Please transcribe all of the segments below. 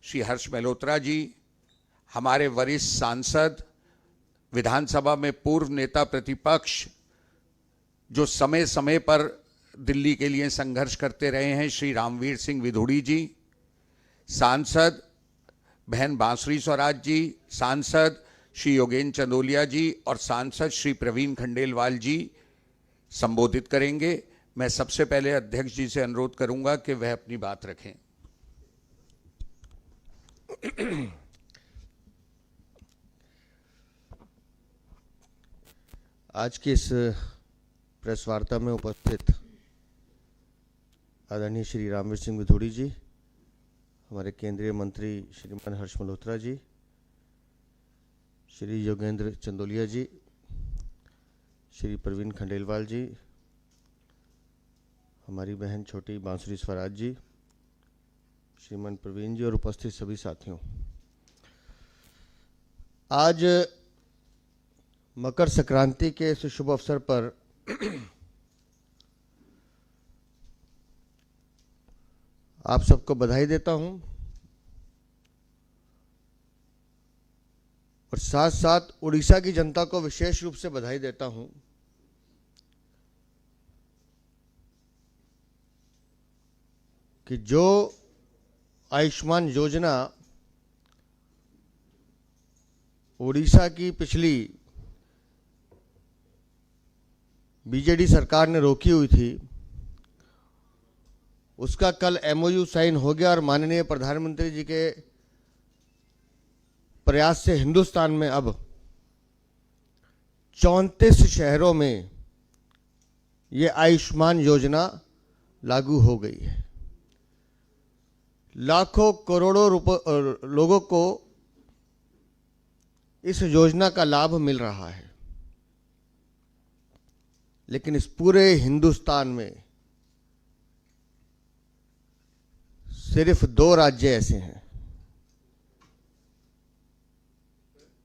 श्री हर्ष मल्होत्रा जी, हमारे वरिष्ठ सांसद, विधानसभा में पूर्व नेता प्रतिपक्ष, जो समय समय पर दिल्ली के लिए संघर्ष करते रहे हैं, श्री रामवीर सिंह विधुड़ी जी, सांसद बहन बांसुरी स्वराज जी, सांसद श्री योगेंद्र चंदोलिया जी और सांसद श्री प्रवीण खंडेलवाल जी संबोधित करेंगे। मैं सबसे पहले अध्यक्ष जी से अनुरोध करूंगा कि वह अपनी बात रखें। आज की इस प्रेस वार्ता में उपस्थित आदरणीय श्री रामवीर सिंह विधुड़ी जी, हमारे केंद्रीय मंत्री श्रीमान हर्ष मल्होत्रा जी, श्री योगेंद्र चंदोलिया जी, श्री प्रवीण खंडेलवाल जी, हमारी बहन छोटी बांसुरी स्वराज जी, श्रीमान प्रवीण जी और उपस्थित सभी साथियों, आज मकर संक्रांति के इस शुभ अवसर पर आप सबको बधाई देता हूं और साथ साथ उड़ीसा की जनता को विशेष रूप से बधाई देता हूं कि जो आयुष्मान योजना उड़ीसा की पिछली बीजेडी सरकार ने रोकी हुई थी, उसका कल एमओयू साइन हो गया और माननीय प्रधानमंत्री जी के प्रयास से हिंदुस्तान में अब 34 शहरों में ये आयुष्मान योजना लागू हो गई है। लाखों करोड़ों लोगों को इस योजना का लाभ मिल रहा है, लेकिन इस पूरे हिंदुस्तान में सिर्फ 2 राज्य ऐसे हैं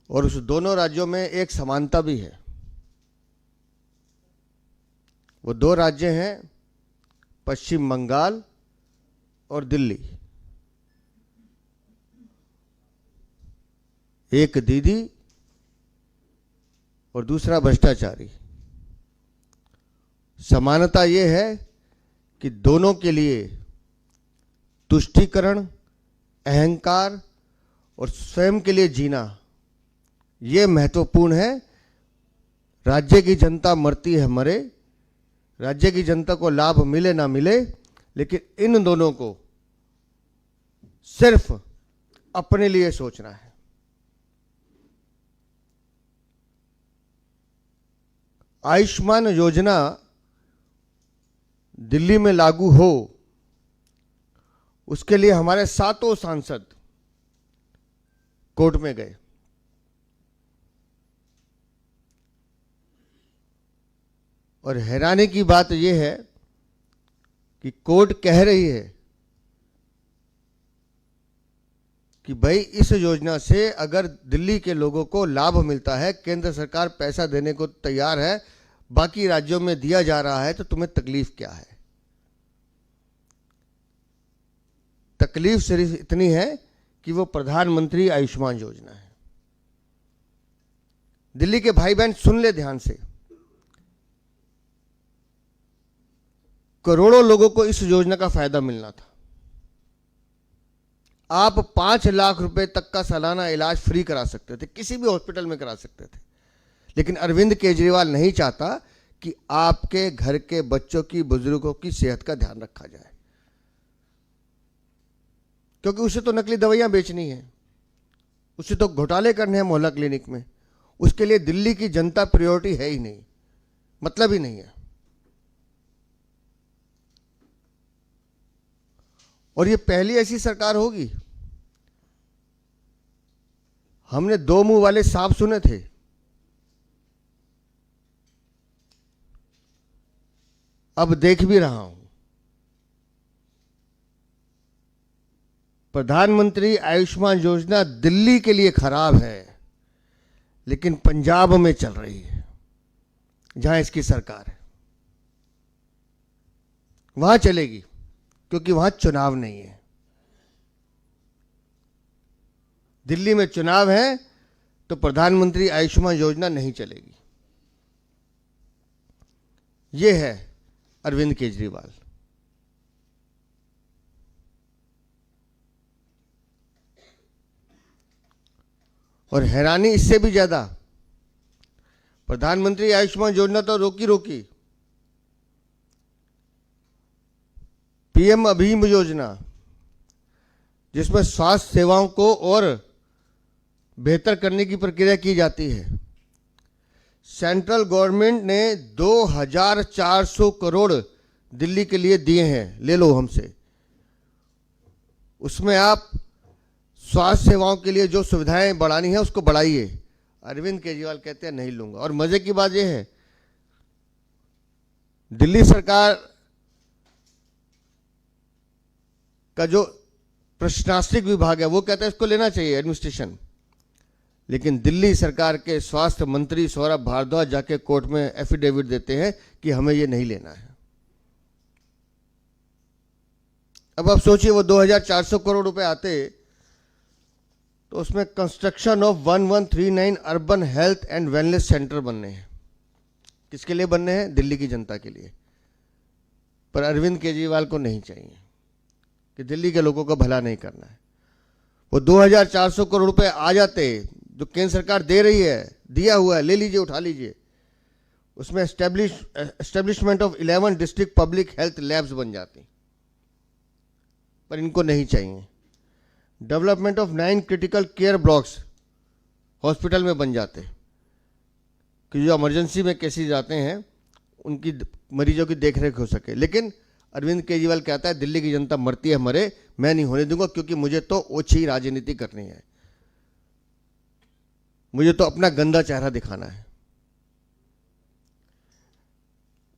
और उस दोनों राज्यों में एक समानता भी है। वो 2 राज्य हैं पश्चिम बंगाल और दिल्ली। एक दीदी और दूसरा भ्रष्टाचारी। समानता ये है कि दोनों के लिए तुष्टीकरण, अहंकार और स्वयं के लिए जीना ये महत्वपूर्ण है। राज्य की जनता मरती है मरे, राज्य की जनता को लाभ मिले ना मिले, लेकिन इन दोनों को सिर्फ अपने लिए सोचना है। आयुष्मान योजना दिल्ली में लागू हो, उसके लिए हमारे 7 सांसद कोर्ट में गए। और हैरानी की बात यह है कि कोर्ट कह रही है कि भाई इस योजना से अगर दिल्ली के लोगों को लाभ मिलता है, केंद्र सरकार पैसा देने को तैयार है, बाकी राज्यों में दिया जा रहा है, तो तुम्हें तकलीफ क्या है? तकलीफ सिर्फ इतनी है कि वो प्रधानमंत्री आयुष्मान योजना है। दिल्ली के भाई बहन सुन ले ध्यान से, करोड़ों लोगों को इस योजना का फायदा मिलना था। आप 5 लाख रुपए तक का सालाना इलाज फ्री करा सकते थे, किसी भी हॉस्पिटल में करा सकते थे, लेकिन अरविंद केजरीवाल नहीं चाहता कि आपके घर के बच्चों की, बुजुर्गों की सेहत का ध्यान रखा जाए, क्योंकि उसे तो नकली दवाइयां बेचनी है, उसे तो घोटाले करने हैं मोहल्ला क्लिनिक में। उसके लिए दिल्ली की जनता प्रायोरिटी है ही नहीं, मतलब ही नहीं है। और ये पहली ऐसी सरकार होगी। हमने 2 मुंह वाले सांप सुने थे, अब देख भी रहा हूं। प्रधानमंत्री आयुष्मान योजना दिल्ली के लिए खराब है, लेकिन पंजाब में चल रही है, जहां इसकी सरकार है, वहां चलेगी, क्योंकि वहां चुनाव नहीं है। दिल्ली में चुनाव है तो प्रधानमंत्री आयुष्मान योजना नहीं चलेगी। ये है अरविंद केजरीवाल। और हैरानी इससे भी ज्यादा, प्रधानमंत्री आयुष्मान योजना तो रोकी रोकी, पीएम अभीम योजना जिसमें स्वास्थ्य सेवाओं को और बेहतर करने की प्रक्रिया की जाती है, सेंट्रल गवर्नमेंट ने 2400 करोड़ दिल्ली के लिए दिए हैं, ले लो हमसे। उसमें आप स्वास्थ्य सेवाओं के लिए जो सुविधाएं बढ़ानी है उसको बढ़ाइए। अरविंद केजरीवाल कहते हैं नहीं लूंगा। और मजे की बात यह है, दिल्ली सरकार का जो प्रशासनिक विभाग है वो कहता है इसको लेना चाहिए एडमिनिस्ट्रेशन, लेकिन दिल्ली सरकार के स्वास्थ्य मंत्री सौरभ भारद्वाज जाके कोर्ट में एफिडेविट देते हैं कि हमें ये नहीं लेना है। अब आप सोचिए वो 2400 करोड़ रुपए आते तो उसमें construction of 1139 urban health and wellness centre बनने हैं। किसके लिए बनने हैं? दिल्ली की जनता के लिए। पर अरविंद केजरीवाल को नहीं चाहिए कि दिल्ली के लोगों का भला नहीं करना है। वो 2400 करोड़ रुपए आ जाते जो केंद्र सरकार दे रही है, दिया हुआ है, ले लीजिए, उठा लीजिए। उसमें establishment of 11 district public health labs बन जाती, पर इनको नहीं चाहिए। Development of 9 critical care blocks hospital में बन जाते कि जो इमरजेंसी में केसेस आते हैं उनकी मरीजों की देखरेख हो सके। लेकिन अरविंद केजरीवाल कहता है दिल्ली की जनता मरती है मरे, मैं नहीं होने दूंगा, क्योंकि मुझे तो ओछी राजनीति करनी है, मुझे तो अपना गंदा चेहरा दिखाना है।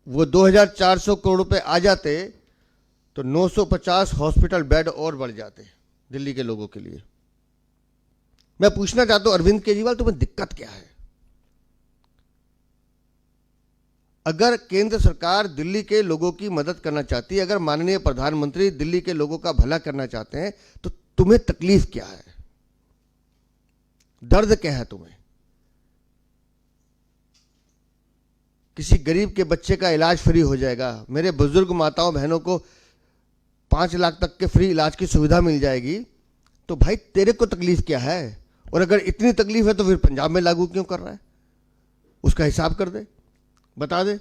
वो 2400 करोड़ रुपए आ जाते तो 950 हॉस्पिटल बेड और बढ़ जाते दिल्ली के लोगों के लिए। मैं पूछना चाहता हूं अरविंद केजरीवाल, तुम्हें दिक्कत क्या है? अगर केंद्र सरकार दिल्ली के लोगों की मदद करना चाहती है, अगर माननीय प्रधानमंत्री दिल्ली के लोगों का भला करना चाहते हैं, तो तुम्हें तकलीफ क्या है? दर्द क्या है तुम्हें? किसी गरीब के बच्चे का इलाज फ्री हो जाएगा, मेरे बुजुर्ग माताओं बहनों को 5 लाख तक के फ्री इलाज की सुविधा मिल जाएगी, तो भाई तेरे को तकलीफ क्या है? और अगर इतनी तकलीफ है तो फिर पंजाब में लागू क्यों कर रहा है? उसका हिसाब कर दे, बता दे।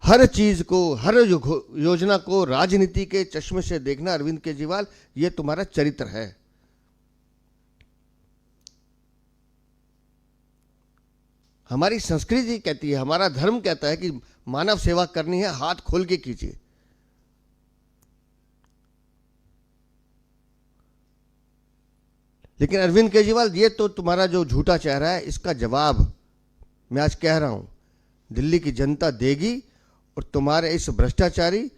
हर चीज को, हर योजना को राजनीति के चश्मे से देखना, अरविंद केजरीवाल, यह तुम्हारा चरित्र है। हमारी संस्कृति कहती है, हमारा धर्म कहता है कि मानव सेवा करनी है, हाथ खोल के कीजिए। लेकिन अरविंद केजरीवाल, ये तो तुम्हारा जो झूठा चेहरा है, इसका जवाब मैं आज कह रहा हूं दिल्ली की जनता देगी। और तुम्हारे इस भ्रष्टाचारी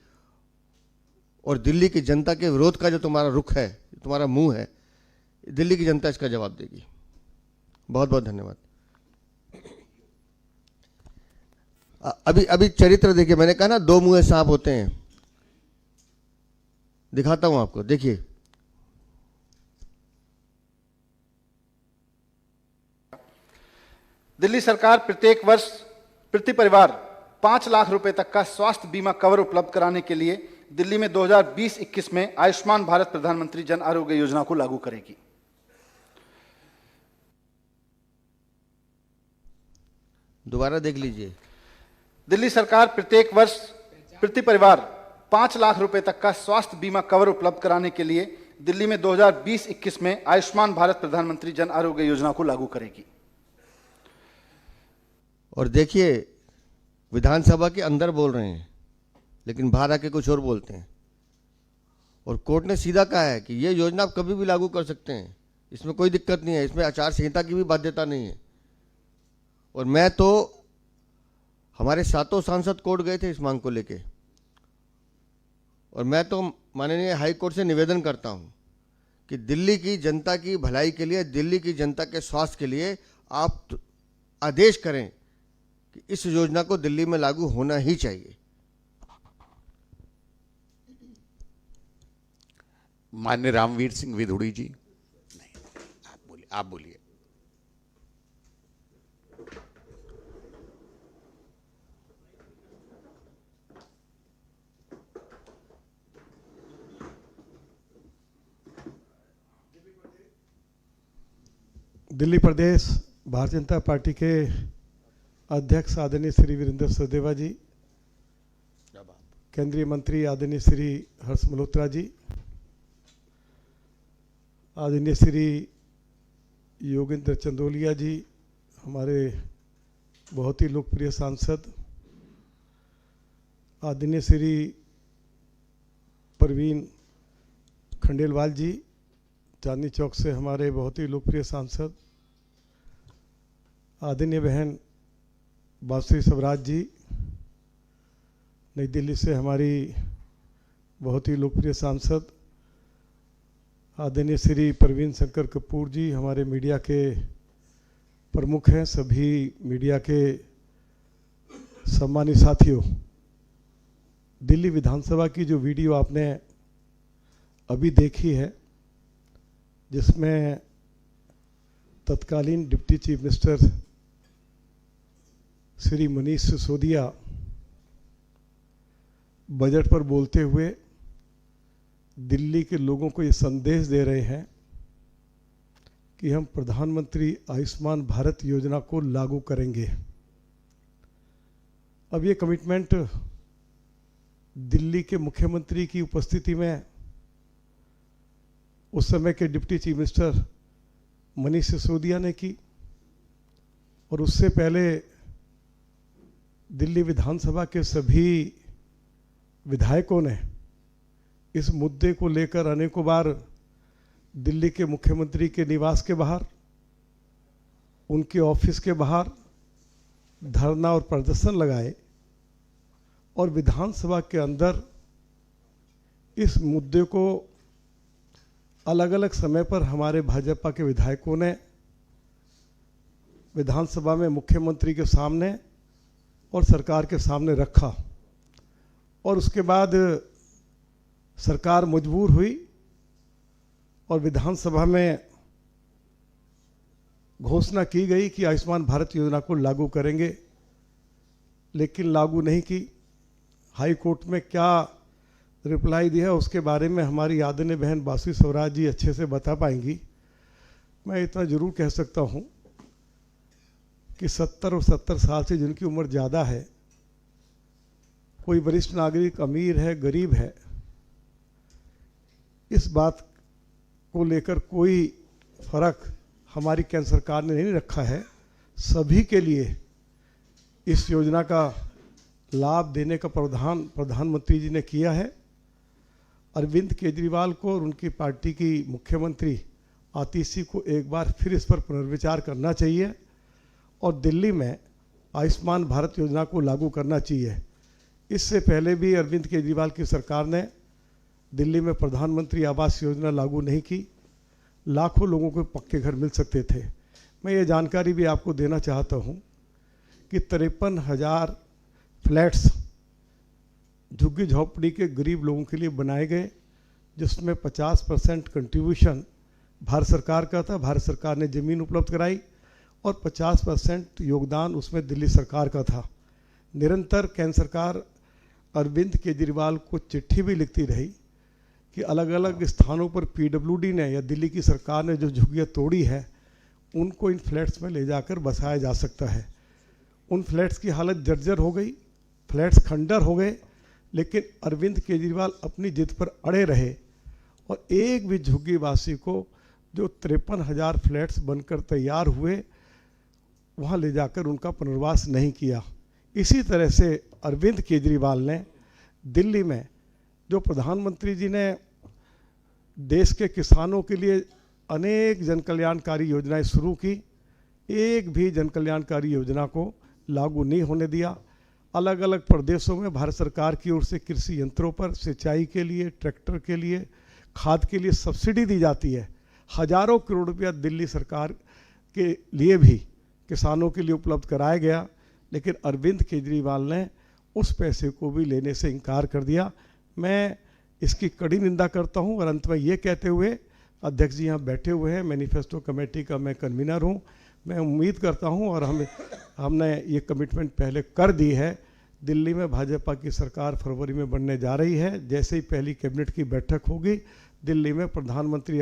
और दिल्ली की जनता के विरोध का जो तुम्हारा रुख है, तुम्हारा मुंह है, दिल्ली की जनता इसका जवाब देगी। बहुत बहुत धन्यवाद। अभी चरित्र देखिए, मैंने कहा ना 2 मुंहे सांप होते हैं, दिखाता हूं आपको, देखिए। दिल्ली सरकार प्रत्येक वर्ष प्रति परिवार 5 लाख रुपए तक का स्वास्थ्य बीमा कवर उपलब्ध कराने के लिए दिल्ली में 2020-21 में आयुष्मान भारत प्रधानमंत्री जन आरोग्य योजना को लागू करेगी। दोबारा देख लीजिए। दिल्ली सरकार प्रत्येक वर्ष प्रति परिवार 5 लाख रुपए तक का स्वास्थ्य बीमा कवर उपलब्ध कराने के लिए दिल्ली में 2020-21 में आयुष्मान भारत प्रधानमंत्री जन आरोग्य योजना को लागू करेगी। और देखिए, विधानसभा के अंदर बोल रहे हैं लेकिन बाहर आके कुछ और बोलते हैं। और कोर्ट ने सीधा कहा है कि ये योजना आप कभी भी लागू कर सकते हैं, इसमें कोई दिक्कत नहीं है, इसमें आचार संहिता की भी बाध्यता नहीं है। और मैं तो, हमारे 7 सांसद कोर्ट गए थे इस मांग को लेके, और मैं तो माननीय हाई कोर्ट से निवेदन करता हूं कि दिल्ली की जनता की भलाई के लिए, दिल्ली की जनता के स्वास्थ्य के लिए आप आदेश करें कि इस योजना को दिल्ली में लागू होना ही चाहिए। माननीय रामवीर सिंह विधुड़ी जी। नहीं, आप बोलिए। दिल्ली प्रदेश भारतीय जनता पार्टी के अध्यक्ष आदरणीय श्री वीरेंद्र सचदेवा जी, केंद्रीय मंत्री आदरणीय श्री हर्ष मल्होत्रा जी, आदरणीय श्री योगेंद्र चंदोलिया जी, हमारे बहुत ही लोकप्रिय सांसद, आदरणीय श्री परवीन खंडेलवाल जी, चांदनी चौक से हमारे बहुत ही लोकप्रिय सांसद, आदरणीय बहन बांसुरी स्वराज जी, नई दिल्ली से हमारी बहुत ही लोकप्रिय सांसद, आदरणीय श्री परवीन शंकर कपूर जी, हमारे मीडिया के प्रमुख हैं, सभी मीडिया के सम्मानित साथियों, दिल्ली विधानसभा की जो वीडियो आपने अभी देखी है, जिसमें तत्कालीन deputy chief minister Shri Manish Sisodia budget पर बोलते हुए दिल्ली के लोगों को ये संदेश दे रहे हैं कि हम प्रधानमंत्री आयुष्मान भारत योजना को लागू करेंगे। अब ये कमिटमेंट दिल्ली के मुख्यमंत्री की उपस्थिति में उस समय के deputy chief minister Manish Sisodia ने की, और उससे पहले दिल्ली विधानसभा के सभी विधायकों ने इस मुद्दे को लेकर अनेकों बार दिल्ली के मुख्यमंत्री के निवास के बाहर, उनके ऑफिस के बाहर धरना और प्रदर्शन लगाए, और विधानसभा के अंदर इस मुद्दे को अलग अलग समय पर हमारे भाजपा के विधायकों ने विधानसभा में मुख्यमंत्री के सामने और सरकार के सामने रखा, और उसके बाद सरकार मजबूर हुई और विधानसभा में घोषणा की गई कि आयुष्मान भारत योजना को लागू करेंगे, लेकिन लागू नहीं की। हाई कोर्ट में क्या रिप्लाई दिया उसके बारे में हमारी आदरणीय बहन बांसुरी स्वराज जी अच्छे से बता पाएंगी। मैं इतना जरूर कह सकता हूं कि 70 और 70 साल से जिनकी उम्र ज़्यादा है, कोई वरिष्ठ नागरिक अमीर है गरीब है, इस बात को लेकर कोई फर्क हमारी केंद्र सरकार ने नहीं रखा है। सभी के लिए इस योजना का लाभ देने का प्रावधान प्रधानमंत्री जी ने किया है। अरविंद केजरीवाल को और उनकी पार्टी की मुख्यमंत्री आतिशी को एक बार फिर इस पर पुनर्विचार करना चाहिए और दिल्ली में आयुष्मान भारत योजना को लागू करना चाहिए। इससे पहले भी अरविंद केजरीवाल की सरकार ने दिल्ली में प्रधानमंत्री आवास योजना लागू नहीं की, लाखों लोगों को पक्के घर मिल सकते थे। मैं ये जानकारी भी आपको देना चाहता हूँ कि 53,000 फ्लैट्स झुग्गी झोपड़ी के गरीब लोगों के लिए बनाए गए, जिसमें 50% कंट्रीब्यूशन भारत सरकार का था। भारत सरकार ने ज़मीन उपलब्ध कराई और 50% योगदान उसमें दिल्ली सरकार का था। निरंतर केंद्र सरकार अरविंद केजरीवाल को चिट्ठी भी लिखती रही कि अलग अलग स्थानों पर पीडब्ल्यूडी ने या दिल्ली की सरकार ने जो झुग्गियाँ तोड़ी है, उनको इन फ्लैट्स में ले जाकर बसाया जा सकता है। उन फ्लैट्स की हालत जर्जर हो गई, फ्लैट्स खंडर हो गए, लेकिन अरविंद केजरीवाल अपनी जिद पर अड़े रहे और एक भी झुग्गीवासी को जो 53,000 फ्लैट्स बनकर तैयार हुए वहाँ ले जाकर उनका पुनर्वास नहीं किया। इसी तरह से अरविंद केजरीवाल ने दिल्ली में जो प्रधानमंत्री जी ने देश के किसानों के लिए अनेक जनकल्याणकारी योजनाएं शुरू की, एक भी जनकल्याणकारी योजना को लागू नहीं होने दिया। अलग अलग प्रदेशों में भारत सरकार की ओर से कृषि यंत्रों पर सिंचाई के लिए, ट्रैक्टर के लिए, खाद के लिए सब्सिडी दी जाती है। हजारों करोड़ रुपया दिल्ली सरकार के लिए भी किसानों के लिए उपलब्ध कराया गया, लेकिन अरविंद केजरीवाल ने उस पैसे को भी लेने से इनकार कर दिया। मैं इसकी कड़ी निंदा करता हूं और अंत में ये कहते हुए, अध्यक्ष जी यहाँ बैठे हुए हैं, मैनिफेस्टो कमेटी का मैं कन्वीनर हूं, मैं उम्मीद करता हूं और हमने ये कमिटमेंट पहले कर दी है, दिल्ली में भाजपा की सरकार फरवरी में बनने जा रही है। जैसे ही पहली कैबिनेट की बैठक होगी, दिल्ली में प्रधानमंत्री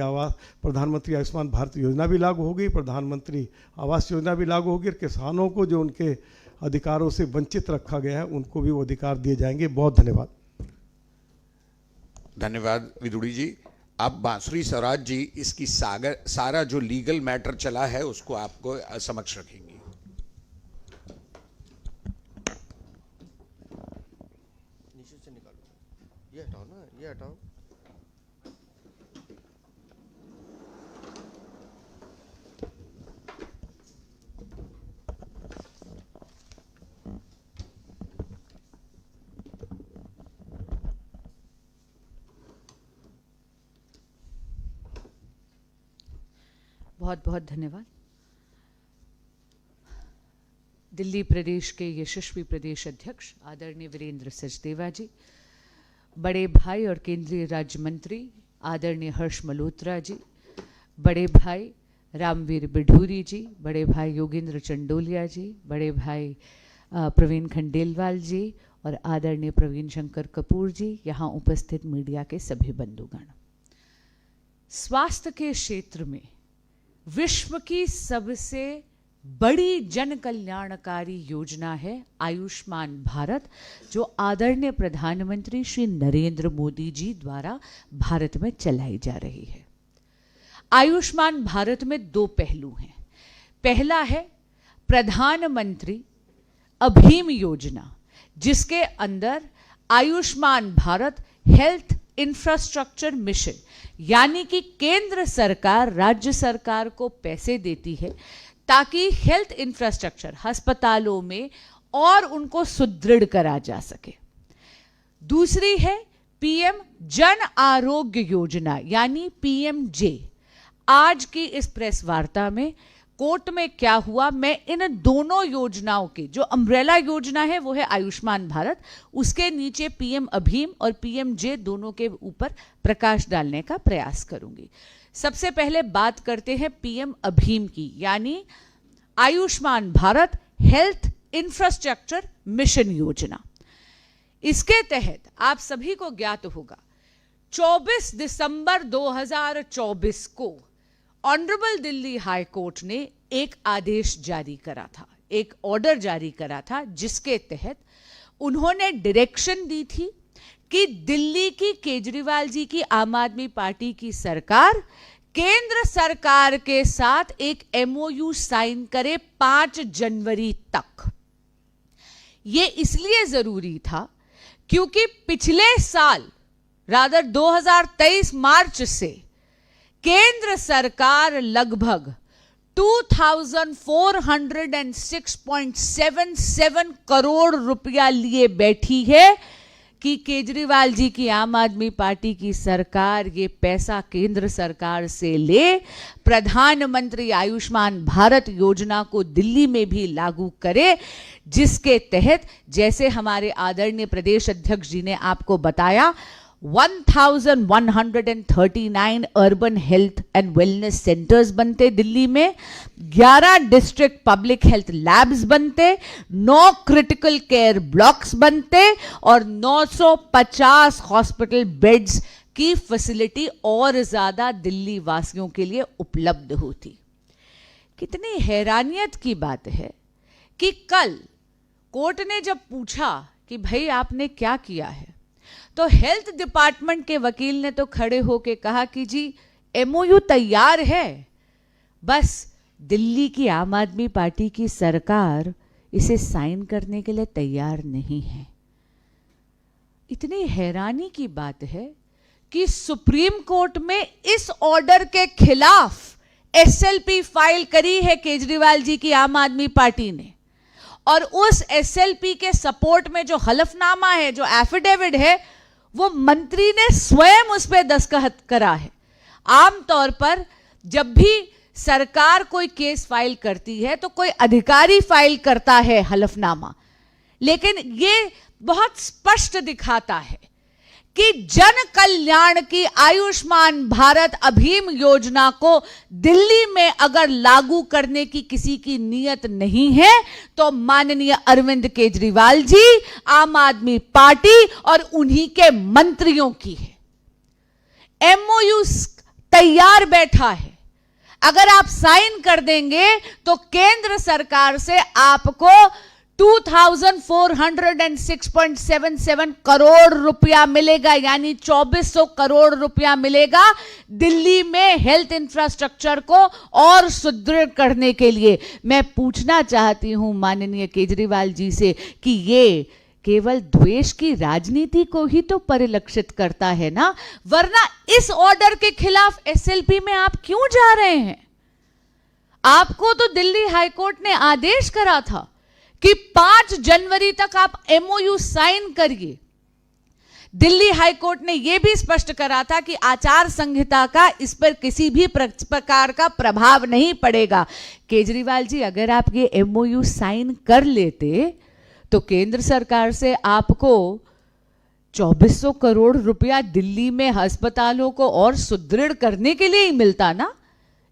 आयुष्मान भारत योजना भी लागू होगी, प्रधानमंत्री आवास योजना भी लागू होगी और किसानों को जो उनके अधिकारों से वंचित रखा गया है उनको भी वो अधिकार दिए जाएंगे। बहुत धन्यवाद। धन्यवाद विदुड़ी जी। अब बांसुरी स्वराज जी इसकी सारा जो लीगल मैटर चला है उसको आपको समक्ष रखेंगे। नीचे से निकालो, ये हटाओ ना, ये हटाओ। बहुत बहुत धन्यवाद। दिल्ली प्रदेश के यशस्वी प्रदेश अध्यक्ष आदरणीय वीरेंद्र सचदेवा जी, बड़े भाई और केंद्रीय राज्य मंत्री आदरणीय हर्ष मल्होत्रा जी, बड़े भाई रामवीर बिढूरी जी, बड़े भाई योगेंद्र चंडोलिया जी, बड़े भाई प्रवीण खंडेलवाल जी और आदरणीय प्रवीण शंकर कपूर जी, यहाँ उपस्थित मीडिया के सभी बंधुगण। स्वास्थ्य के क्षेत्र में विश्व की सबसे बड़ी जन कल्याणकारी योजना है आयुष्मान भारत, जो आदरणीय प्रधानमंत्री श्री नरेंद्र मोदी जी द्वारा भारत में चलाई जा रही है। आयुष्मान भारत में दो पहलू हैं। पहला है प्रधानमंत्री अभीम योजना, जिसके अंदर Ayushman Bharat health infrastructure mission, यानी कि केंद्र सरकार राज्य सरकार को पैसे देती है ताकि हेल्थ इंफ्रास्ट्रक्चर अस्पतालों में और उनको सुदृढ़ करा जा सके। दूसरी है पीएम जन आरोग्य योजना यानी पीएमजे। आज की इस प्रेस वार्ता में कोर्ट में क्या हुआ, मैं इन दोनों योजनाओं की जो अम्ब्रेला योजना है वो है आयुष्मान भारत, उसके नीचे पीएम अभीम और पीएमजे दोनों के ऊपर प्रकाश डालने का प्रयास करूंगी। सबसे पहले बात करते हैं पीएम अभीम की, यानी Ayushman Bharat health infrastructure mission योजना। इसके तहत आप सभी को ज्ञात होगा 24 दिसंबर 2024 को ऑनरेबल दिल्ली हाई कोर्ट ने एक आदेश जारी करा था, एक ऑर्डर जारी करा था, जिसके तहत उन्होंने डायरेक्शन दी थी कि दिल्ली की केजरीवाल जी की आम आदमी पार्टी की सरकार केंद्र सरकार के साथ एक एमओयू साइन करे 5 जनवरी तक। यह इसलिए जरूरी था क्योंकि पिछले साल रादर 2023 मार्च से केंद्र सरकार लगभग 2406.77 करोड़ रुपया लिए बैठी है कि केजरीवाल जी की आम आदमी पार्टी की सरकार ये पैसा केंद्र सरकार से ले, प्रधानमंत्री आयुष्मान भारत योजना को दिल्ली में भी लागू करे, जिसके तहत जैसे हमारे आदरणीय प्रदेश अध्यक्ष जी ने आपको बताया 1139 urban health and wellness centres बनते दिल्ली में, 11 डिस्ट्रिक्ट पब्लिक हेल्थ लैब्स बनते, 9 क्रिटिकल केयर ब्लॉक्स बनते और 950 हॉस्पिटल बेड्स की फैसिलिटी और ज्यादा दिल्ली वासियों के लिए उपलब्ध होती। कितनी हैरानियत की बात है कि कल कोर्ट ने जब पूछा कि भाई आपने क्या किया है, तो हेल्थ डिपार्टमेंट के वकील ने तो खड़े होके कहा कि जी एमओयू तैयार है, बस दिल्ली की आम आदमी पार्टी की सरकार इसे साइन करने के लिए तैयार नहीं है। इतनी हैरानी की बात है कि सुप्रीम कोर्ट में इस ऑर्डर के खिलाफ एसएलपी फाइल करी है केजरीवाल जी की आम आदमी पार्टी ने, और उस एसएलपी के सपोर्ट में जो हलफनामा है, जो एफिडेविट है, वो मंत्री ने स्वयं उस पर दस्तखत करा है। आमतौर पर जब भी सरकार कोई केस फाइल करती है तो कोई अधिकारी फाइल करता है हलफनामा, लेकिन ये बहुत स्पष्ट दिखाता है कि जन कल्याण की आयुष्मान भारत अभियान योजना को दिल्ली में अगर लागू करने की किसी की नीयत नहीं है तो माननीय अरविंद केजरीवाल जी, आम आदमी पार्टी और उन्हीं के मंत्रियों की है। एमओयू तैयार बैठा है, अगर आप साइन कर देंगे तो केंद्र सरकार से आपको 2406.77 करोड़ रुपया मिलेगा, यानी 2400 करोड़ रुपया मिलेगा दिल्ली में हेल्थ इंफ्रास्ट्रक्चर को और सुदृढ़ करने के लिए। मैं पूछना चाहती हूं माननीय केजरीवाल जी से कि ये केवल द्वेष की राजनीति को ही तो परिलक्षित करता है ना, वरना इस ऑर्डर के खिलाफ एसएलपी में आप क्यों जा रहे हैं? आपको तो दिल्ली हाईकोर्ट ने आदेश करा था कि 5 जनवरी तक आप एमओयू साइन करिए। दिल्ली हाईकोर्ट ने यह भी स्पष्ट करा था कि आचार संहिता का इस पर किसी भी प्रकार का प्रभाव नहीं पड़ेगा। केजरीवाल जी, अगर आप ये एमओयू साइन कर लेते तो केंद्र सरकार से आपको 2400 करोड़ रुपया दिल्ली में अस्पतालों को और सुदृढ़ करने के लिए ही मिलता ना।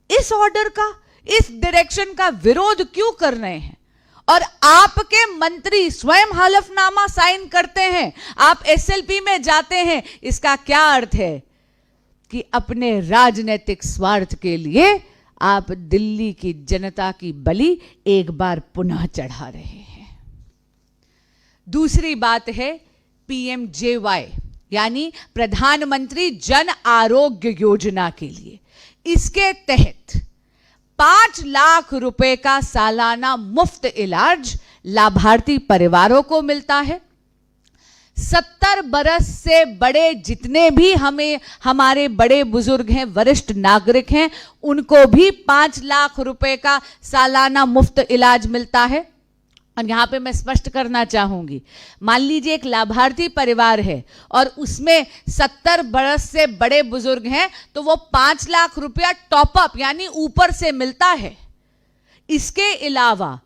इस ऑर्डर का, इस डायरेक्शन का विरोध क्यों कर रहे हैं? और आपके मंत्री स्वयं हलफनामा साइन करते हैं, आप एसएलपी में जाते हैं। इसका क्या अर्थ है? कि अपने राजनीतिक स्वार्थ के लिए आप दिल्ली की जनता की बलि एक बार पुनः चढ़ा रहे हैं। दूसरी बात है पीएमजेवाई, यानी प्रधानमंत्री जन आरोग्य योजना के लिए। इसके तहत 5 लाख रुपए का सालाना मुफ्त इलाज लाभार्थी परिवारों को मिलता है। 70 बरस से बड़े जितने भी हमारे बड़े बुजुर्ग हैं, वरिष्ठ नागरिक हैं, उनको भी 5 लाख रुपए का सालाना मुफ्त इलाज मिलता है। और यहां पे मैं स्पष्ट करना चाहूंगी, मान लीजिए एक लाभार्थी परिवार है और उसमें 70 बरस से बड़े बुजुर्ग हैं, तो वो 5 लाख रुपया टॉपअप यानी ऊपर से मिलता है। इसके अलावा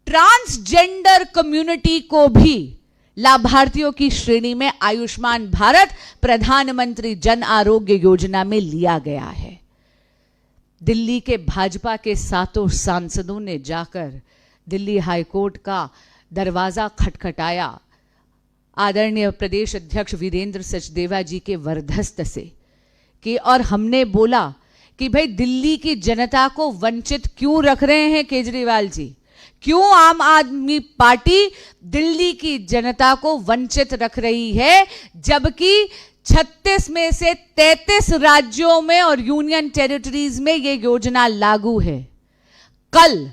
ट्रांसजेंडर कम्युनिटी को भी लाभार्थियों की श्रेणी में आयुष्मान भारत प्रधानमंत्री जन आरोग्य योजना में लिया गया है। दिल्ली के भाजपा के 7 सांसदों ने जाकर दिल्ली हाईकोर्ट का दरवाजा खटखटाया आदरणीय प्रदेश अध्यक्ष वीरेंद्र सचदेवा जी के वरदहस्त से कि, और हमने बोला कि भाई दिल्ली की जनता को वंचित क्यों रख रहे हैं केजरीवाल जी? क्यों आम आदमी पार्टी दिल्ली की जनता को वंचित रख रही है, जबकि 36 में से 33 राज्यों में और यूनियन टेरिटरीज में यह योजना लागू है। कल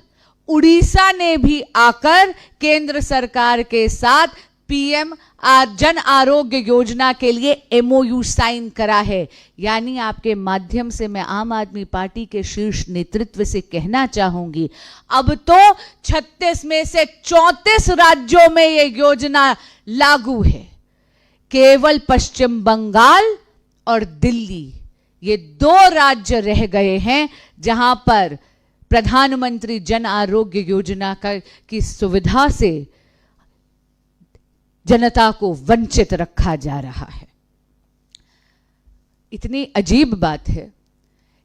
उड़ीसा ने भी आकर केंद्र सरकार के साथ पीएम जन आरोग्य योजना के लिए एमओयू साइन करा है। यानी आपके माध्यम से मैं आम आदमी पार्टी के शीर्ष नेतृत्व से कहना चाहूंगी, अब तो 36 में से 34 राज्यों में यह योजना लागू है। केवल पश्चिम बंगाल और दिल्ली, ये 2 राज्य रह गए हैं जहां पर प्रधानमंत्री जन आरोग्य योजना की सुविधा से जनता को वंचित रखा जा रहा है। इतनी अजीब बात है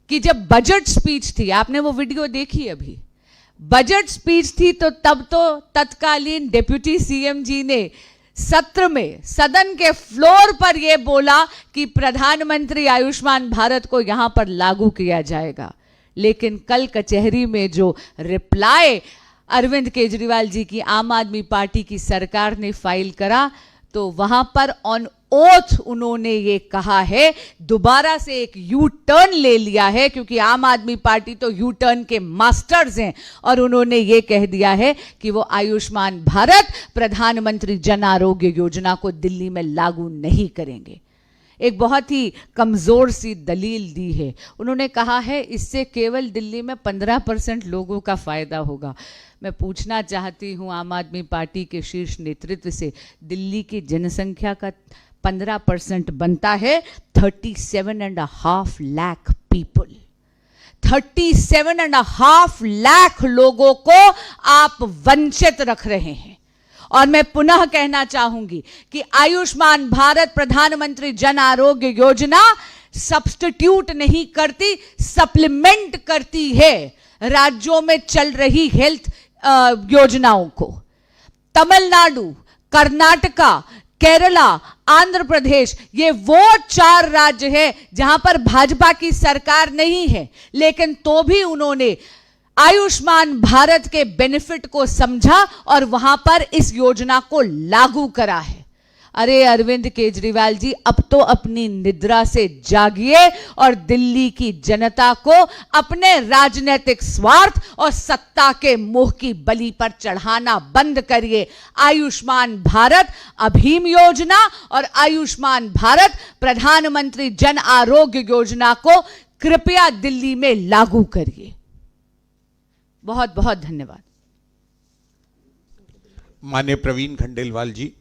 कि जब बजट स्पीच थी, आपने वो वीडियो देखी अभी, बजट स्पीच थी तो तब तो तत्कालीन डिप्टी सीएम जी ने सत्र में, सदन के फ्लोर पर यह बोला कि प्रधानमंत्री आयुष्मान भारत को यहां पर लागू किया जाएगा। लेकिन कल कचहरी में जो रिप्लाई अरविंद केजरीवाल जी की आम आदमी पार्टी की सरकार ने फाइल करा, तो वहां पर ऑन ओथ उन्होंने ये कहा है, दोबारा से एक यू टर्न ले लिया है, क्योंकि आम आदमी पार्टी तो यू टर्न के मास्टर्स हैं, और उन्होंने ये कह दिया है कि वो आयुष्मान भारत प्रधानमंत्री जन आरोग्य योजना को दिल्ली में लागू नहीं करेंगे। एक बहुत ही कमजोर सी दलील दी है। उन्होंने कहा है इससे केवल दिल्ली में 15% लोगों का फायदा होगा। मैं पूछना चाहती हूं आम आदमी पार्टी के शीर्ष नेतृत्व से, दिल्ली की जनसंख्या का 15% बनता है 37.5 लाख पीपल। 37.5 लाख लोगों को आप वंचित रख रहे हैं। और मैं पुनः कहना चाहूंगी कि आयुष्मान भारत प्रधानमंत्री जन आरोग्य योजना सब्स्टिट्यूट नहीं करती, सप्लीमेंट करती है राज्यों में चल रही हेल्थ योजनाओं को। तमिलनाडु, कर्नाटका, केरला, आंध्र प्रदेश, ये वो 4 राज्य हैं जहां पर भाजपा की सरकार नहीं है, लेकिन तो भी उन्होंने आयुष्मान भारत के बेनिफिट को समझा और वहां पर इस योजना को लागू करा है। अरे अरविंद केजरीवाल जी, अब तो अपनी निद्रा से जागिए और दिल्ली की जनता को अपने राजनीतिक स्वार्थ और सत्ता के मोह की बलि पर चढ़ाना बंद करिए। आयुष्मान भारत अभीम योजना और आयुष्मान भारत प्रधानमंत्री जन आरोग्य योजना को कृपया दिल्ली में लागू करिए। बहुत बहुत धन्यवाद। माननीय प्रवीण खंडेलवाल जी।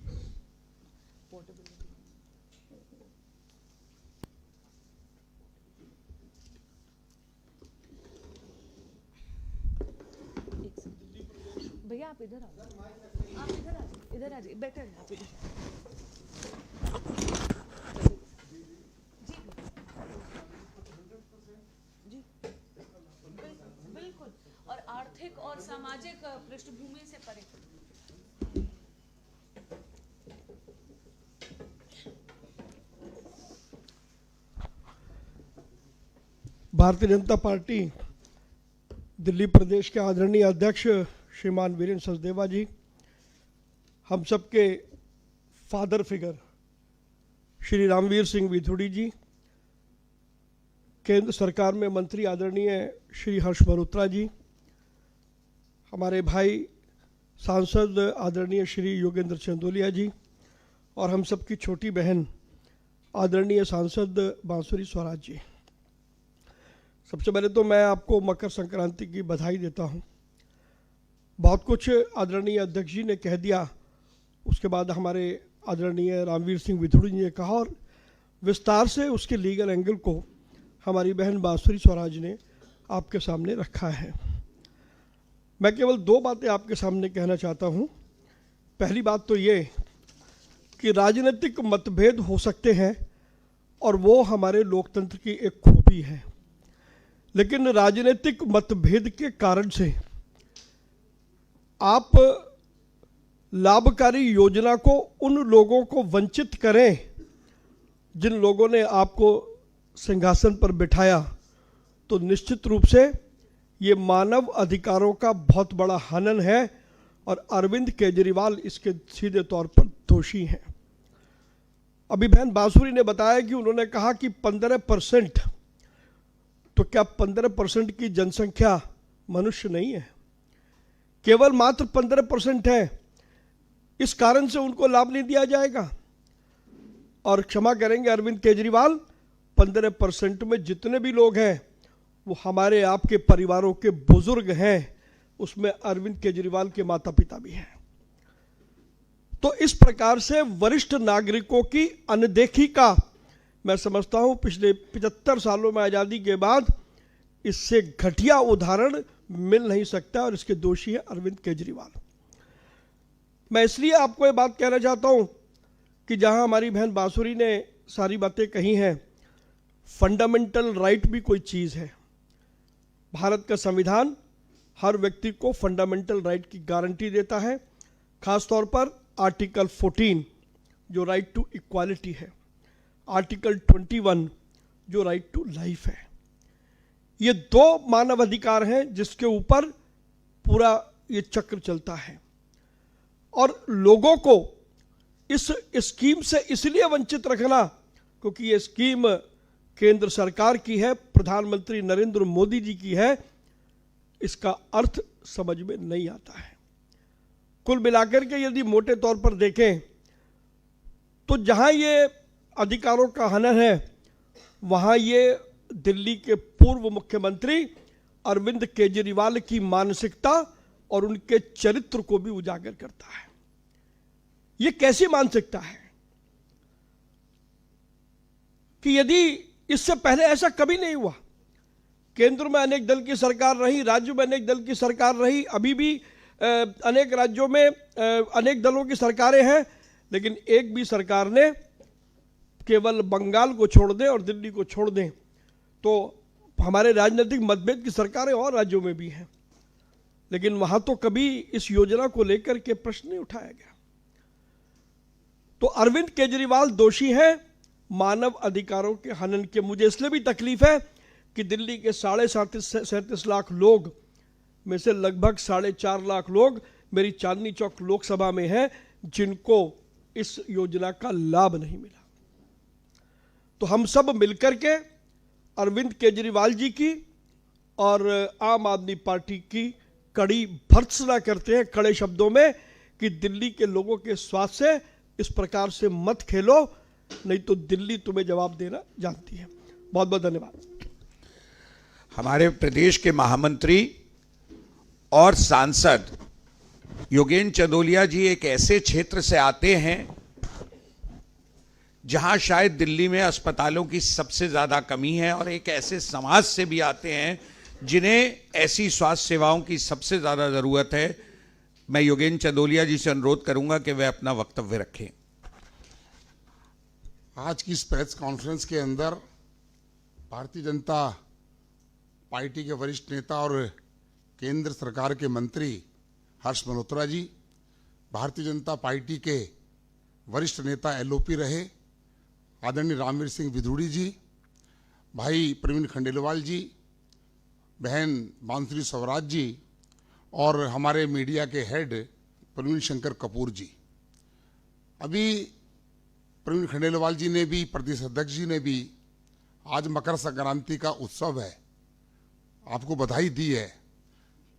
भैया आप इधर आओ, आप इधर आ जाइए, बेटर आप इधर। जी बिल्कुल, और आर्थिक और सामाजिक पृष्ठभूमि से परे। भारतीय जनता पार्टी दिल्ली प्रदेश के आदरणीय अध्यक्ष श्रीमान वीरेंद्र सचदेवा जी, हम सबके फादर फिगर श्री रामवीर सिंह विथुड़ी जी, केंद्र सरकार में मंत्री आदरणीय श्री हर्ष मल्होत्रा जी, हमारे भाई सांसद आदरणीय श्री योगेंद्र चंदोलिया जी, और हम सबकी छोटी बहन आदरणीय सांसद बांसुरी स्वराज जी। सबसे पहले तो मैं आपको मकर संक्रांति की बधाई देता हूं। बहुत कुछ आदरणीय अध्यक्ष जी ने कह दिया, उसके बाद हमारे आदरणीय रामवीर सिंह विथुड़ी जी ने कहा, और विस्तार से उसके लीगल एंगल को हमारी बहन बांसुरी स्वराज ने आपके सामने रखा है। मैं केवल 2 बातें आपके सामने कहना चाहता हूं। पहली बात तो ये कि राजनीतिक मतभेद हो सकते हैं और वो हमारे लोकतंत्र की एक खूबी है, लेकिन राजनीतिक मतभेद के कारण से आप लाभकारी योजना को उन लोगों को वंचित करें जिन लोगों ने आपको सिंहासन पर बिठाया, तो निश्चित रूप से ये मानव अधिकारों का बहुत बड़ा हनन है और अरविंद केजरीवाल इसके सीधे तौर पर दोषी हैं। अभी बहन बांसुरी ने बताया कि उन्होंने कहा कि 15%, तो क्या 15% की जनसंख्या मनुष्य नहीं है? केवल मात्र 15% है, इस कारण से उनको लाभ नहीं दिया जाएगा। और क्षमा करेंगे अरविंद केजरीवाल, 15% में जितने भी लोग हैं वो हमारे आपके परिवारों के बुजुर्ग हैं, उसमें अरविंद केजरीवाल के माता पिता भी हैं। तो इस प्रकार से वरिष्ठ नागरिकों की अनदेखी का मैं समझता हूं पिछले 75 सालों में आज़ादी के बाद इससे घटिया उदाहरण मिल नहीं सकता, और इसके दोषी है अरविंद केजरीवाल। मैं इसलिए आपको ये बात कहना चाहता हूं कि जहां हमारी बहन बांसुरी ने सारी बातें कही हैं, फंडामेंटल राइट भी कोई चीज़ है। भारत का संविधान हर व्यक्ति को फंडामेंटल राइट की गारंटी देता है, खासतौर पर आर्टिकल 14 जो राइट टू इक्वालिटी है, आर्टिकल 21 जो राइट टू लाइफ है। ये 2 मानव अधिकार हैं जिसके ऊपर पूरा ये चक्र चलता है, और लोगों को इस स्कीम से इसलिए वंचित रखना क्योंकि ये स्कीम केंद्र सरकार की है, प्रधानमंत्री नरेंद्र मोदी जी की है, इसका अर्थ समझ में नहीं आता है। कुल मिलाकर के यदि मोटे तौर पर देखें तो जहां ये अधिकारों का हनन है, वहां ये दिल्ली के पूर्व मुख्यमंत्री अरविंद केजरीवाल की मानसिकता और उनके चरित्र को भी उजागर करता है। ये कैसी मानसिकता है कि यदि इससे पहले ऐसा कभी नहीं हुआ, केंद्र में अनेक दल की सरकार रही, राज्य में अनेक दल की सरकार रही, अभी भी अनेक राज्यों में अनेक दलों की सरकारें हैं, लेकिन एक भी सरकार ने केवल बंगाल को छोड़ दें और दिल्ली को छोड़ दें तो हमारे राजनीतिक मतभेद की सरकारें और राज्यों में भी हैं, लेकिन वहां तो कभी इस योजना को लेकर के प्रश्न नहीं उठाया गया। तो अरविंद केजरीवाल दोषी हैं मानव अधिकारों के हनन के। मुझे इसलिए भी तकलीफ है कि दिल्ली के 37.5 लाख लोग में से लगभग 4.5 लाख लोग मेरी चांदनी चौक लोकसभा में हैं जिनको इस योजना का लाभ नहीं मिला। तो हम सब मिलकर के अरविंद केजरीवाल जी की और आम आदमी पार्टी की कड़ी भर्त्सना करते हैं कड़े शब्दों में कि दिल्ली के लोगों के स्वास्थ्य से इस प्रकार से मत खेलो, नहीं तो दिल्ली तुम्हें जवाब देना जानती है। बहुत बहुत धन्यवाद। हमारे प्रदेश के महामंत्री और सांसद योगेंद्र चंदोलिया जी एक ऐसे क्षेत्र से आते हैं जहां शायद दिल्ली में अस्पतालों की सबसे ज्यादा कमी है, और एक ऐसे समाज से भी आते हैं जिन्हें ऐसी स्वास्थ्य सेवाओं की सबसे ज्यादा जरूरत है। मैं योगेंद्र चंदोलिया जी से अनुरोध करूंगा कि वे अपना वक्तव्य रखें। आज की इस प्रेस कॉन्फ्रेंस के अंदर भारतीय जनता पार्टी के वरिष्ठ नेता और केंद्र सरकार के मंत्री हर्ष मल्होत्रा जी, भारतीय जनता पार्टी के वरिष्ठ नेता एलओपी रहे आदरणीय रामवीर सिंह विधूड़ी जी, भाई प्रवीण खंडेलवाल जी, बहन बांसुरी स्वराज जी और हमारे मीडिया के हेड प्रवीण शंकर कपूर जी। अभी प्रवीण खंडेलवाल जी ने भी, प्रदेश अध्यक्ष जी ने भी, आज मकर संक्रांति का उत्सव है, आपको बधाई दी है।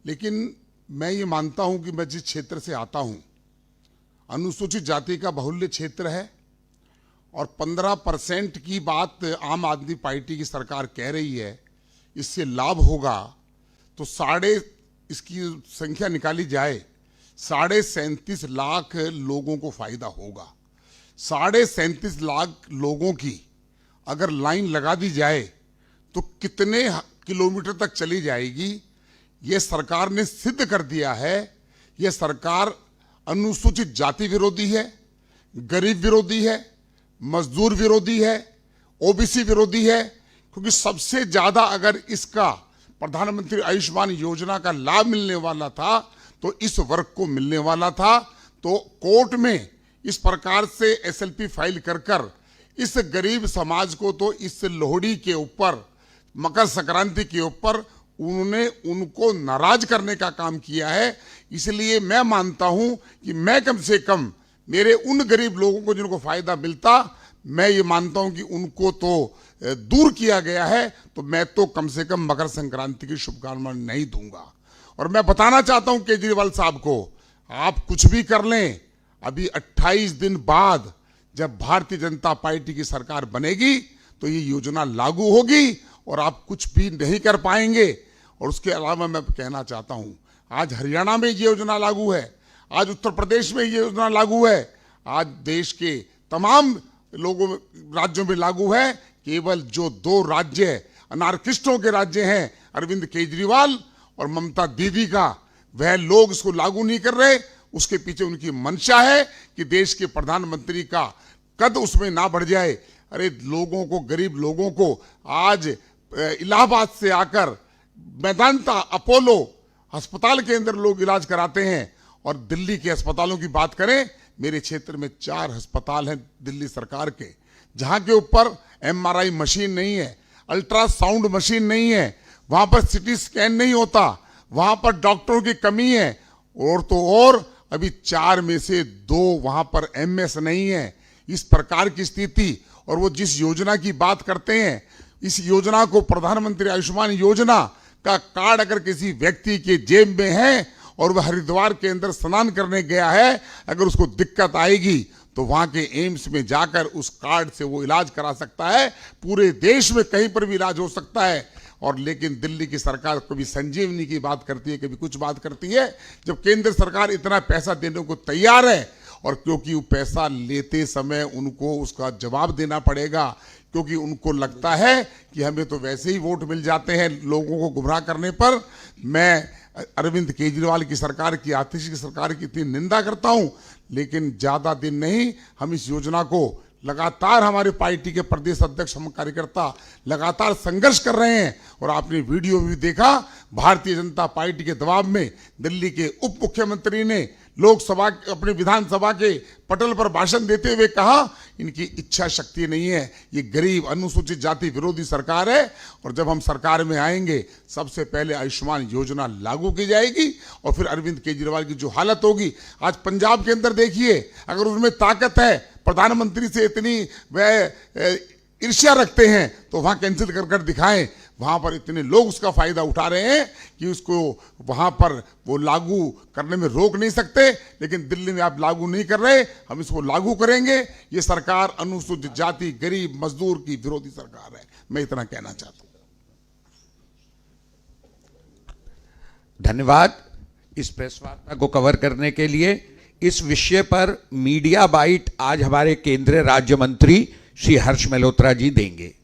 लेकिन मैं ये मानता हूं कि मैं जिस क्षेत्र से आता हूं, अनुसूचित जाति का बाहुल्य क्षेत्र है और 15% की बात आम आदमी पार्टी की सरकार कह रही है, इससे लाभ होगा तो इसकी संख्या निकाली जाए 37.5 लाख लोगों को फायदा होगा। 37.5 लाख लोगों की अगर लाइन लगा दी जाए तो कितने किलोमीटर तक चली जाएगी, ये सरकार ने सिद्ध कर दिया है। ये सरकार अनुसूचित जाति विरोधी है, गरीब विरोधी है, मजदूर विरोधी है, ओबीसी विरोधी है, क्योंकि सबसे ज्यादा अगर इसका प्रधानमंत्री आयुष्मान योजना का लाभ मिलने वाला था तो इस वर्ग को मिलने वाला था। तो कोर्ट में इस प्रकार से एसएलपी फाइल कर इस गरीब समाज को, तो इस लोहड़ी के ऊपर, मकर संक्रांति के ऊपर उनको नाराज करने का काम किया है। इसलिए मैं मानता हूं कि मैं कम से कम मेरे उन गरीब लोगों को जिनको फायदा मिलता, मैं ये मानता हूं कि उनको तो दूर किया गया है, तो मैं तो कम से कम मकर संक्रांति की शुभकामनाएं नहीं दूंगा। और मैं बताना चाहता हूं केजरीवाल साहब को, आप कुछ भी कर लें, अभी 28 दिन बाद जब भारतीय जनता पार्टी की सरकार बनेगी तो ये योजना लागू होगी और आप कुछ भी नहीं कर पाएंगे। और उसके अलावा मैं कहना चाहता हूं, आज हरियाणा में ये योजना लागू है, आज उत्तर प्रदेश में ये योजना लागू है, आज देश के तमाम राज्यों में लागू है। केवल जो 2 राज्य अनारकिस्टों के राज्य हैं, अरविंद केजरीवाल और ममता दीदी का, वह लोग इसको लागू नहीं कर रहे। उसके पीछे उनकी मंशा है कि देश के प्रधानमंत्री का कद उसमें ना बढ़ जाए। अरे लोगों को, गरीब लोगों को आज इलाहाबाद से आकर मेदांता अपोलो अस्पताल के अंदर लोग इलाज कराते हैं। और दिल्ली के अस्पतालों की बात करें, मेरे क्षेत्र में 4 अस्पताल हैं दिल्ली सरकार के, जहां के ऊपर एमआरआई मशीन नहीं है, अल्ट्रासाउंड मशीन नहीं है, वहां पर सिटी स्कैन नहीं होता, वहां पर डॉक्टरों की कमी है। और तो और अभी 4 में से 2 वहां पर एमएस नहीं है। इस प्रकार की स्थिति, और वो जिस योजना की बात करते हैं, इस योजना को प्रधानमंत्री आयुष्मान योजना का कार्ड अगर किसी व्यक्ति के जेब में है और वह हरिद्वार के अंदर स्नान करने गया है, अगर उसको दिक्कत आएगी तो वहां के एम्स में जाकर उस कार्ड से वो इलाज करा सकता है। पूरे देश में कहीं पर भी इलाज हो सकता है। और लेकिन दिल्ली की सरकार कभी संजीवनी की बात करती है, कभी कुछ बात करती है। जब केंद्र सरकार इतना पैसा देने को तैयार है, और क्योंकि वो पैसा लेते समय उनको उसका जवाब देना पड़ेगा क्योंकि उनको लगता है कि हमें तो वैसे ही वोट मिल जाते हैं लोगों को गुमराह करने पर। मैं अरविंद केजरीवाल की सरकार की, आतिशी की सरकार की इतनी निंदा करता हूं, लेकिन ज्यादा दिन नहीं, हम इस योजना को लगातार, हमारे पार्टी के प्रदेश अध्यक्ष, हम कार्यकर्ता लगातार संघर्ष कर रहे हैं। और आपने वीडियो में भी देखा, भारतीय जनता पार्टी के दबाव में दिल्ली के उप मुख्यमंत्री ने लोकसभा, अपने विधानसभा के पटल पर भाषण देते हुए कहा, इनकी इच्छा शक्ति नहीं है, ये गरीब अनुसूचित जाति विरोधी सरकार है, और जब हम सरकार में आएंगे सबसे पहले आयुष्मान योजना लागू की जाएगी। और फिर अरविंद केजरीवाल की जो हालत होगी, आज पंजाब के अंदर देखिए, अगर उसमें ताकत है, प्रधानमंत्री से इतनी वह ईर्ष्या रखते हैं, तो वहां कैंसिल कर दिखाएं। वहां पर इतने लोग उसका फायदा उठा रहे हैं कि उसको वहां पर वो लागू करने में रोक नहीं सकते। लेकिन दिल्ली में आप लागू नहीं कर रहे, हम इसको लागू करेंगे। ये सरकार अनुसूचित जाति, गरीब, मजदूर की विरोधी सरकार है। मैं इतना कहना चाहता हूं। धन्यवाद इस प्रेस वार्ता को कवर करने के लिए। इस विषय पर मीडिया बाइट आज हमारे केंद्रीय राज्य मंत्री श्री हर्ष मल्होत्रा जी देंगे।